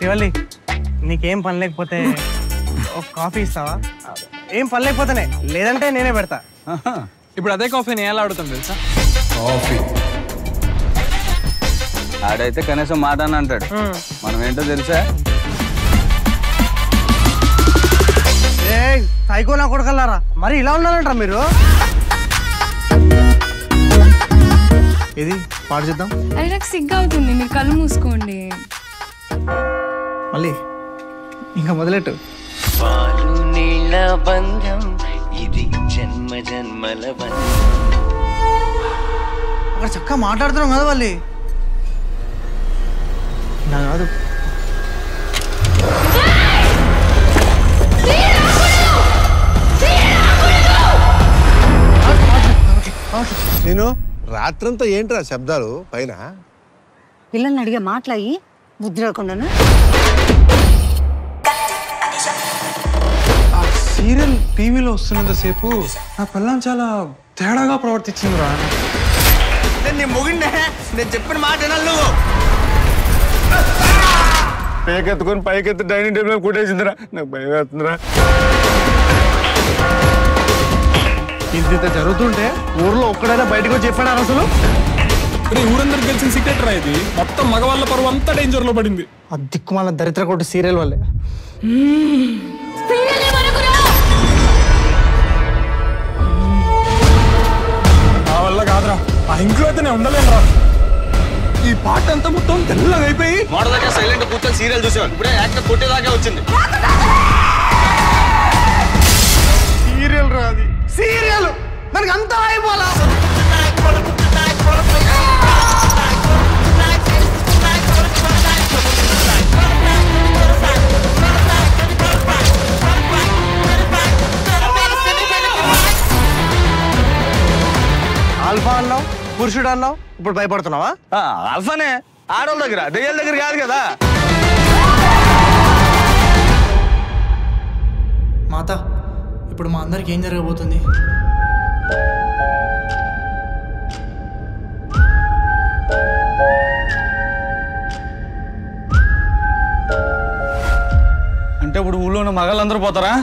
శివల్లి నీకేం పని లేకపోతే ఒక కాఫీ ఇస్తావా? ఏం పని లేకపోతేనే, లేదంటే నేనే పెడతా. ఇప్పుడు అదే కాఫీని ఎలా ఆడుతాం తెలుసా? కాఫీ ఆడైతే కనీసం మాట అని అంటాడు, మనం ఏంటో తెలుసా? ఏ సైకో నా కొడుకల్లారా, మరి ఇలా ఉన్నారంటారా మీరు? ఇది పాడు చేద్దాం. అది నాకు సిగ్గు అవుతుంది, మీరు కళ్ళు మూసుకోండి. మళ్ళీ ఇంకా మొదలెట్టు. పాలు నీళ్ళ బంధం ఇది జన్మ జన్మల బంధం. అక్కడ చక్కగా మాట్లాడుతున్నాం కదా వాళ్ళు. నా కాదు నేను రాత్రంతా ఏంట్రా శబ్దాలు పైన? పిల్లల్ని అడిగే మాట్లాడి బుద్ధి రాకుండాను. ఆ సీరియల్ టీవీలో వస్తున్నంతసేపు నా పిల్లని చాలా తేడాగా ప్రవర్తించిందిరా. నీ మొగిండే, నేను చెప్పిన మాట వినాలి నువ్వు. పేకెత్తుకొని పైకెత్తి డైనింగ్ టేబుల్ మీద కూటేసిందిరా, నాకు భయం వేస్తుందిరా. ఇంత జరుగుతుంటే ఊర్లో ఒక్కడైనా బయటకు వచ్చి చెప్పాడు అసలు? ఊరందరికి తెలిసిన సీక్రెట్ రా ఇది. మొత్తం మగవాళ్ళ పరువు అంతా డేంజర్ లో పడింది. ఆ దిక్కుమాల దరిద్ర కొట్టు సీరియల్ వల్లే. నా వల్ల కాదురా, ఆ ఇంట్లో అయితే నేను ఉండలేనురా. ఈ పాట అంతా మొత్తం తెల్లగా అయిపోయి మోడదాకా సైలెంట్ కూర్చొని సీరియల్ చూసేవాళ్ళు, ఇప్పుడే యాక్టర్ కొట్టేదాకా వచ్చింది. సీరియల్ రాది, సీరియల్ మనకి అంతా అయిపోలా. ఆల్ఫా అన్నావు, పురుషుడు అన్నావు, ఇప్పుడు భయపడుతున్నావా? ఆల్ఫానే ఆడోళ్ళ దగ్గర, దెయ్యాల దగ్గర కాదు కదా. మాత, ఇప్పుడు మా అందరికి ఏం జరగబోతుంది? అంటే ఇప్పుడు ఊళ్ళో ఉన్న మగాళ్ళందరూ పోతారా?